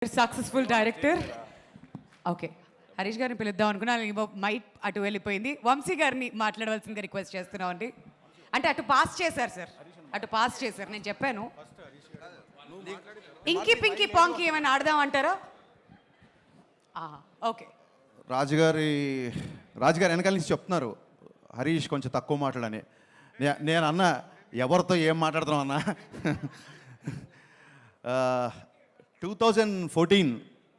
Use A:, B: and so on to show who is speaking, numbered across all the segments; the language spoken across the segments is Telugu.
A: Successful director. ఓకే, హరీష్ గారిని పిలుద్దాం అనుకున్నా, మైక్ అటు వెళ్ళిపోయింది. వంశీ గారిని మాట్లాడవలసిందిగా రిక్వెస్ట్ చేస్తున్నాం అండి. అంటే అటు పాస్ చేశారు సార్, అటు పాస్ చేశారు. నేను చెప్పాను ఇంకి పింకి పాంకి ఏమైనా ఆడదాం అంటారా? ఓకే.
B: రాజుగారు వెనకాల నుంచి చెప్తున్నారు హరీష్ కొంచెం తక్కువ మాట్లాడని. నేను అన్న ఎవరితో ఏం మాట్లాడుతున్నాం అన్న. 2014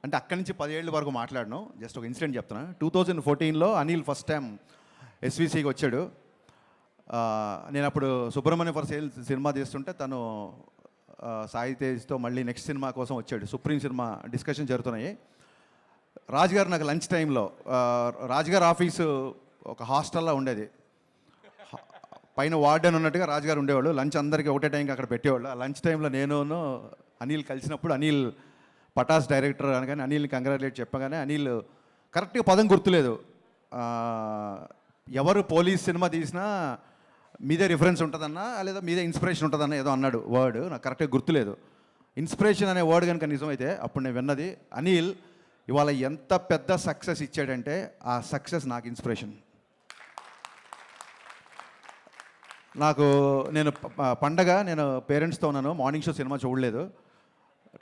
B: అంటే అక్కడి నుంచి 10 ఏళ్ళ వరకు మాట్లాడను. జస్ట్ ఒక ఇన్సిడెంట్ చెప్తున్నా. 2014లో అనిల్ ఫస్ట్ టైం ఎస్విసికి వచ్చాడు. నేను అప్పుడు సుబ్రహ్మణ్య ఫర్ సేల్ సినిమా తీస్తుంటే తను సాయి తేజ్తో మళ్ళీ నెక్స్ట్ సినిమా కోసం వచ్చాడు. సుప్రీం సినిమా డిస్కషన్ జరుగుతున్నాయి. రాజుగారు నాకు లంచ్ టైంలో, రాజుగారు ఆఫీసు ఒక హాస్టల్లో ఉండేది. పైన వార్డెన్ ఉన్నట్టుగా రాజుగారు ఉండేవాళ్ళు. లంచ్ అందరికీ ఒకటే టైంకి అక్కడ పెట్టేవాళ్ళు. ఆ లంచ్ టైంలో నేను అనిల్ కలిసినప్పుడు, అనిల్ పటాస్ డైరెక్టర్ అనగానే అనిల్ని కంగ్రాచులేట్ చెప్పగానే అనిల్ కరెక్ట్గా పదం గుర్తులేదు. ఎవరు పోలీస్ సినిమా తీసినా మీదే రిఫరెన్స్ ఉంటుందన్నా లేదా మీదే ఇన్స్పిరేషన్ ఉంటుందన్న ఏదో అన్నాడు వర్డ్, నాకు కరెక్ట్గా గుర్తులేదు. ఇన్స్పిరేషన్ అనే వర్డ్ కనుక నిజమైతే అప్పుడు నేను విన్నది. అనిల్ ఇవాళ ఎంత పెద్ద సక్సెస్ ఇచ్చాడంటే ఆ సక్సెస్ నాకు ఇన్స్పిరేషన్. నేను పండగ నేను పేరెంట్స్తో ఉన్నాను, మార్నింగ్ షో సినిమా చూడలేదు.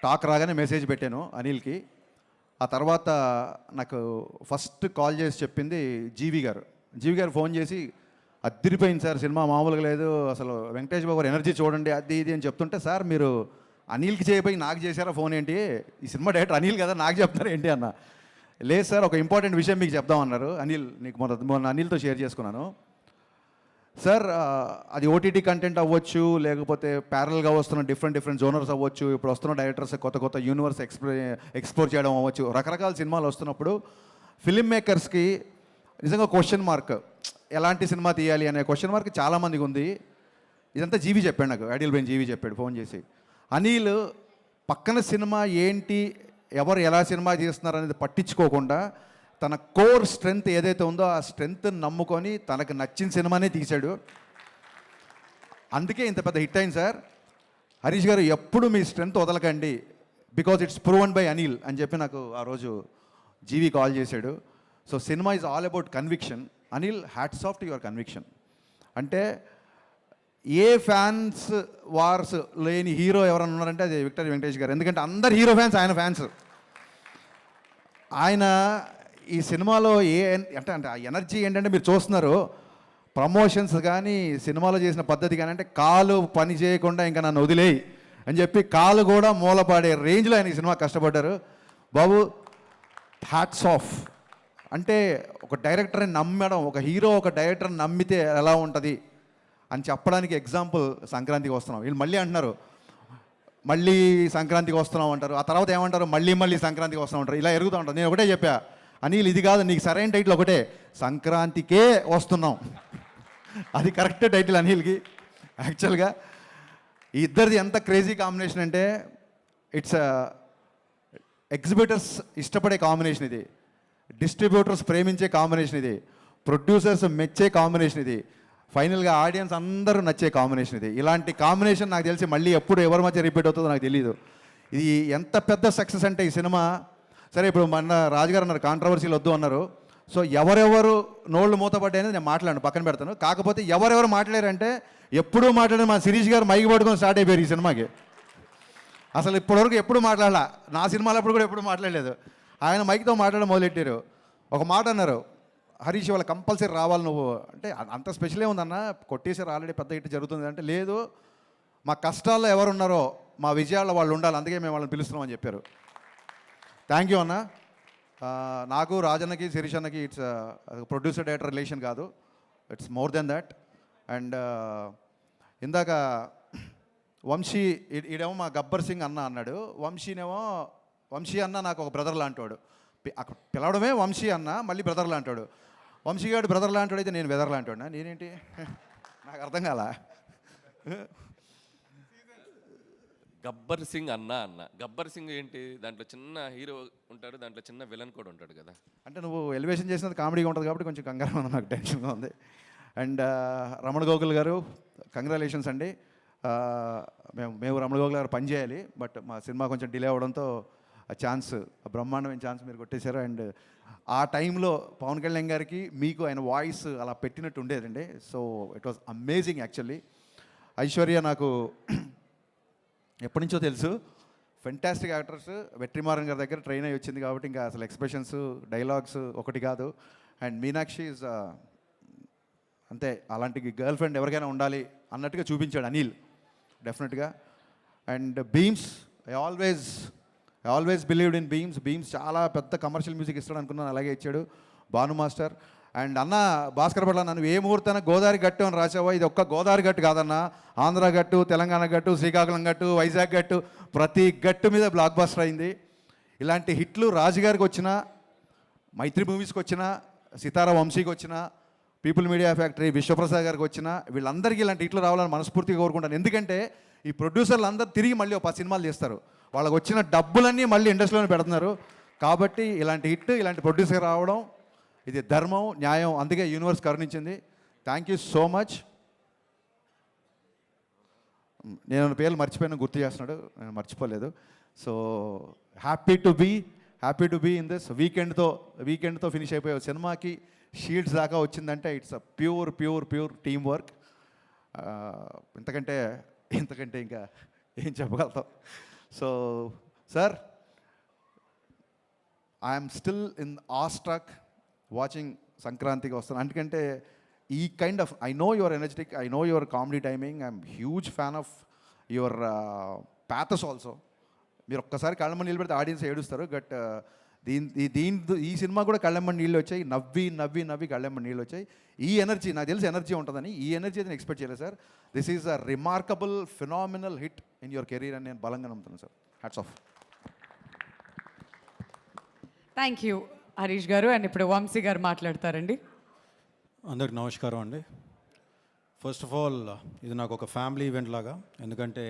B: టాక్ రాగానే మెసేజ్ పెట్టాను అనిల్కి. ఆ తర్వాత నాకు ఫస్ట్ కాల్ చేసి చెప్పింది జీవి గారు ఫోన్ చేసి, అదిరిపోయింది సార్ సినిమా, మామూలుగా లేదు అసలు, వెంకటేష్ బాబు గారు ఎనర్జీ చూడండి అది ఇది అని చెప్తుంటే, సార్ మీరు అనిల్కి చేయబోయి నాకు చేశారా ఫోన్ ఏంటి, ఈ సినిమా డైరెక్టర్ అనిల్ కదా నాకు చెప్తారు ఏంటి అన్న. లేదు సార్ ఒక ఇంపార్టెంట్ విషయం మీకు చెప్దామన్నారు. అనిల్ నీకు మొన్న అనిల్తో షేర్ చేసుకున్నాను సార్. అది ఓటీటీ కంటెంట్ అవ్వచ్చు, లేకపోతే ప్యారల్గా వస్తున్న డిఫరెంట్ జోనర్స్ అవ్వచ్చు, ఇప్పుడు వస్తున్న డైరెక్టర్స్ కొత్త యూనివర్స్ ఎక్స్ప్లోర్ చేయడం అవ్వచ్చు, రకరకాల సినిమాలు వస్తున్నప్పుడు ఫిల్మ్ మేకర్స్కి నిజంగా క్వశ్చన్ మార్క్, ఎలాంటి సినిమా తీయాలి అనే క్వశ్చన్ మార్క్ చాలామందికి ఉంది. ఇదంతా జీవి చెప్పాడు నాకు, ఐడియల్ బ్రెయిన్ జీవి చెప్పాడు ఫోన్ చేసి. అనిల్ పక్కన సినిమా ఏంటి, ఎవరు ఎలా సినిమా చేస్తున్నారు అనేది పట్టించుకోకుండా తన కోర్ స్ట్రెంగ్త్ ఏదైతే ఉందో ఆ స్ట్రెంగ్త్ నమ్ముకొని తనకు నచ్చిన సినిమానే తీశాడు. అందుకే ఇంత పెద్ద హిట్ అయింది సార్. హరీష్ గారు ఎప్పుడు మీ స్ట్రెంగ్త్ వదలకండి, because it's proven by Anil అని చెప్పి నాకు ఆ రోజు జీవి కాల్ చేశాడు. So cinema is all about conviction. Anil, hats off to your conviction. అంటే ఏ ఫ్యాన్స్ వార్స్ లేని హీరో ఎవరన్నా ఉన్నారంటే అది విక్టరీ వెంకటేష్ గారు. ఎందుకంటే అందరు హీరో ఫ్యాన్స్ ఆయన ఫ్యాన్స్. ఆయన ఈ సినిమాలో అంటే ఆ ఎనర్జీ ఏంటంటే మీరు చూస్తున్నారు, ప్రమోషన్స్ కానీ సినిమాలో చేసిన పద్ధతి కానీ, అంటే కాలు పని చేయకుండా ఇంకా నన్ను వదిలేయి అని చెప్పి కాలు కూడా మూలపాడే రేంజ్లో ఆయన ఈ సినిమా కష్టపడ్డారు. బాబు హ్యాట్స్ ఆఫ్. అంటే ఒక డైరెక్టర్ని నమ్మడం, ఒక హీరో ఒక డైరెక్టర్ని నమ్మితే ఎలా ఉంటుంది అని చెప్పడానికి ఎగ్జాంపుల్ సంక్రాంతికి వస్తున్నాం. వీళ్ళు మళ్ళీ అంటున్నారు మళ్ళీ సంక్రాంతికి వస్తున్నాం అంటారు, ఆ తర్వాత ఏమంటారు మళ్ళీ సంక్రాంతికి వస్తున్నాం అంటారు, ఇలా ఎరుగుతూ ఉంటారు. నేను ఒకటే చెప్పా, అనిల్ ఇది కాదు, నీకు సరైన టైటిల్ ఒకటే, సంక్రాంతికే వస్తున్నాం. అది కరెక్ట్ టైటిల్ అనిల్కి. యాక్చువల్గా ఈ ఇద్దరిది ఎంత క్రేజీ కాంబినేషన్ అంటే, ఇట్స్ ఎగ్జిబిటర్స్ ఇష్టపడే కాంబినేషన్ ఇది, డిస్ట్రిబ్యూటర్స్ ప్రేమించే కాంబినేషన్ ఇది, ప్రొడ్యూసర్స్ మెచ్చే కాంబినేషన్ ఇది, ఫైనల్గా ఆడియన్స్ అందరూ నచ్చే కాంబినేషన్ ఇది. ఇలాంటి కాంబినేషన్ నాకు తెలిసి మళ్ళీ ఎప్పుడు ఎవరి మధ్య రిపీట్ అవుతుందో నాకు తెలియదు. ఇది ఎంత పెద్ద సక్సెస్ అంటే ఈ సినిమా. సరే ఇప్పుడు మన రాజుగారు అన్నారు కాంట్రవర్సీలు వద్దు అన్నారు. సో ఎవరెవరు నోళ్ళు మూతపడ్డాయి అనేది నేను మాట్లాడను, పక్కన పెడతాను. కాకపోతే ఎవరెవరు మాట్లాడారంటే, ఎప్పుడూ మాట్లాడిన మా శిరీష్ గారు మైకి పట్టుకొని స్టార్ట్ అయిపోయారు ఈ సినిమాకి. అసలు ఇప్పటివరకు ఎప్పుడు మాట్లాడాల, నా సినిమాలప్పుడు కూడా ఎప్పుడు మాట్లాడలేదు. ఆయన మైక్తో మాట్లాడడం మొదలెట్టారు. ఒక మాట అన్నారు, హరీష్ వాళ్ళ కంపల్సరీ రావాలి నువ్వు అంటే, అంత స్పెషల్ ఏముందన్న, కొట్టేసారు ఆల్రెడీ పెద్ద హిట్ జరుగుతుంది అంటే, లేదు మా కష్టాల్లో ఎవరు ఉన్నారో మా విజయాల్లో వాళ్ళు ఉండాలి, అందుకే మేము వాళ్ళని పిలుస్తున్నాం అని చెప్పారు. థ్యాంక్ యూ అన్న. నాకు రాజన్నకి శిరీష్ అన్నకి ఇట్స్ ప్రొడ్యూసర్ డైరెక్టర్ రిలేషన్ కాదు, it's more than that. And ఇందాక వంశీ ఈడేమో మా గబ్బర్ సింగ్ అన్న అన్నాడు, వంశీ అన్న నాకు ఒక బ్రదర్ లాంటివాడు. పిలవడమే వంశీ అన్న, మళ్ళీ బ్రదర్ లాంటాడు. వంశీ గారు బ్రదర్ లాంటాడు అయితే నేను వెదర్ లాంటాడు. నేనేంటి నాకు అర్థం కాల.
C: గబ్బర్ సింగ్ అన్న గబ్బర్ సింగ్ ఏంటి, దాంట్లో చిన్న హీరో ఉంటాడు, దాంట్లో చిన్న విలన్ కూడా ఉంటాడు కదా.
B: అంటే నువ్వు ఎలివేషన్ చేసినది కామెడీగా ఉంటుంది కాబట్టి కొంచెం కంగారు ఉంది, నాకు టెన్షన్గా ఉంది. అండ్ రమణ గోకుల్ గారు కంగ్రాచులేషన్స్ అండి. మేము రమణ గోకుల్ గారు పనిచేయాలి, బట్ మా సినిమా కొంచెం డిలే అవ్వడంతో ఆ ఛాన్స్, ఆ బ్రహ్మాండమైన ఛాన్స్ మీరు కొట్టేశారు. అండ్ ఆ టైంలో పవన్ కళ్యాణ్ గారికి మీకు ఆయన వాయిస్ అలా పెట్టినట్టు ఉండేదండి. So it was amazing actually. Aishwarya నాకు ఎప్పటి నుంచో తెలుసు, ఫెంటాస్టిక్ యాక్టర్స్. వెట్రిమారన్ గారి దగ్గర ట్రైన్ అయ్యి వచ్చింది కాబట్టి ఇంకా అసలు ఎక్స్ప్రెషన్స్, డైలాగ్స్ ఒకటి కాదు. అండ్ మీనాక్షి ఈజ్ అంతే, అలాంటి గర్ల్ ఫ్రెండ్ ఎవరికైనా ఉండాలి అన్నట్టుగా చూపించాడు Anil definitely. And Bheems, I always believed in Bheems చాలా పెద్ద కమర్షియల్ మ్యూజిక్ ఇస్తాడు అనుకున్నాను, అలాగే ఇచ్చాడు భాను మాస్టర్. అండ్ అన్న భాస్కర్ పట్ల నన్ను ఏ ముహూర్తాన గోదావరి గట్టు అని రాసావో, ఇది ఒక్క గోదావరి గట్టు కాదన్న, ఆంధ్ర గట్టు, తెలంగాణ గట్టు, శ్రీకాకుళం గట్టు, వైజాగ్ గట్టు, ప్రతి గట్టు మీద బ్లాక్ బస్టర్ అయింది. ఇలాంటి హిట్లు రాజుగారికి వచ్చిన, మైత్రి మూవీస్కి వచ్చిన, సితారా వంశీకి వచ్చిన, పీపుల్ మీడియా ఫ్యాక్టరీ విశ్వప్రసాద్ గారికి వచ్చిన, వీళ్ళందరికీ ఇలాంటి హిట్లు రావాలని మనస్ఫూర్తిగా కోరుకుంటాను. ఎందుకంటే ఈ ప్రొడ్యూసర్లు అందరూ తిరిగి మళ్ళీ ఒక 10 సినిమాలు చేస్తారు, వాళ్ళకి వచ్చిన డబ్బులన్నీ మళ్ళీ ఇండస్ట్రీలోనే పెడుతున్నారు. కాబట్టి ఇలాంటి హిట్, ఇలాంటి ప్రొడ్యూసర్ రావడం ఇది ధర్మం, న్యాయం. అందుకే యూనివర్స్ కరుణించింది. Thank you so much. నేను పేర్లు మర్చిపోయినా గుర్తు చేస్తున్నాడు, నేను మర్చిపోలేదు. So happy to be in this. వీకెండ్తో ఫినిష్ అయిపోయే సినిమాకి షీల్డ్స్ దాకా వచ్చిందంటే it's a pure team work. ఇంతకంటే ఇంకా ఏం చెప్పగలుగుతాం. So sir, I'm still in awestruck watching సంక్రాంతికి వస్తాను. ఎందుకంటే ఈ kind of, I know your energetic, I know your comedy timing, I'm huge fan of your pathos also. మీరు ఒక్కసారి కళ్ళమ్మ నీళ్ళు పెడితే ఆడియన్స్ ఏడుస్తారు. బట్ ఈ సినిమా కూడా కళ్ళమ్మ నీళ్ళు వచ్చాయి, నవ్వి కళ్ళమ్మ నీళ్ళు వచ్చాయి. ఈ ఎనర్జీ నాకు తెలిసి ఎనర్జీ ఉంటుందని, ఈ ఎనర్జీ అయితే నేను ఎక్స్పెక్ట్ చేయలేదు sir. This is a remarkable phenomenal hit in your career అని నేను బలంగా నమ్ముతున్నాను sir. Hats off.
A: Thank you Harish గారు. అండ్ ఇప్పుడు వంశీ గారు మాట్లాడతారండి.
D: అందరికి నమస్కారం అండి. ఫస్ట్ ఆఫ్ ఆల్ ఇది నాకు ఒక ఫ్యామిలీ ఈవెంట్ లాగా, ఎందుకంటే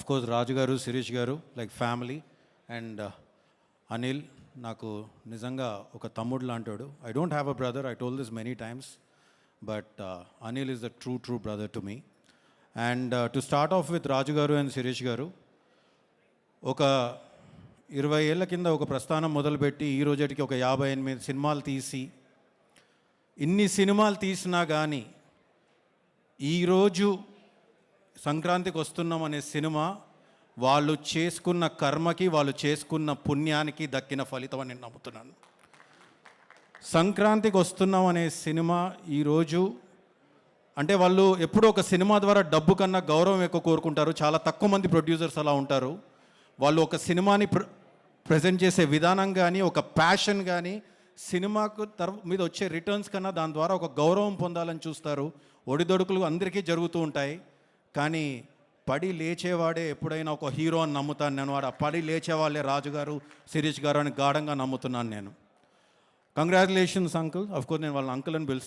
D: కోర్స్ రాజు గారు, శిరీష్ గారు లైక్ ఫ్యామిలీ, అండ్ అనిల్ నాకు నిజంగా ఒక తమ్ముడు లాంటాడు. I don't have a brother, I told this many times, but Anil is the true brother to me. And to start off with Raju గారు అండ్ శిరీష్ గారు, ఒక 20 ఏళ్ళ కింద ఒక ప్రస్థానం మొదలుపెట్టి ఈ రోజుకి ఒక 58 సినిమాలు తీసి, ఇన్ని సినిమాలు తీసినా కానీ ఈరోజు సంక్రాంతికి వస్తున్నాం అనే సినిమా వాళ్ళు చేసుకున్న కర్మకి, వాళ్ళు చేసుకున్న పుణ్యానికి దక్కిన ఫలితం అని నేను నమ్ముతున్నాను. సంక్రాంతికి వస్తున్నాం అనే సినిమా ఈరోజు అంటే వాళ్ళు ఎప్పుడూ ఒక సినిమా ద్వారా డబ్బు కన్నా గౌరవం ఎక్కువ కోరుకుంటారు. చాలా తక్కువ మంది ప్రొడ్యూసర్స్ అలా ఉంటారు. వాళ్ళు ఒక సినిమాని ప్రజెంట్ చేసే విధానం కానీ, ఒక ప్యాషన్ కానీ, సినిమాకు మీద వచ్చే రిటర్న్స్ కన్నా దాని ద్వారా ఒక గౌరవం పొందాలని చూస్తారు. ఒడిదొడుకులు అందరికీ జరుగుతూ ఉంటాయి, కానీ పడి లేచేవాడే ఎప్పుడైనా ఒక హీరో అని నమ్ముతాను నేను. వాడు ఆ పడి లేచేవాళ్ళే రాజు గారు, శిరీష్ గారు అని గాఢంగా నమ్ముతున్నాను నేను. Congratulations uncle. అఫ్కోర్స్ నేను వాళ్ళని అంకుల్ అని పిలుస్తాను.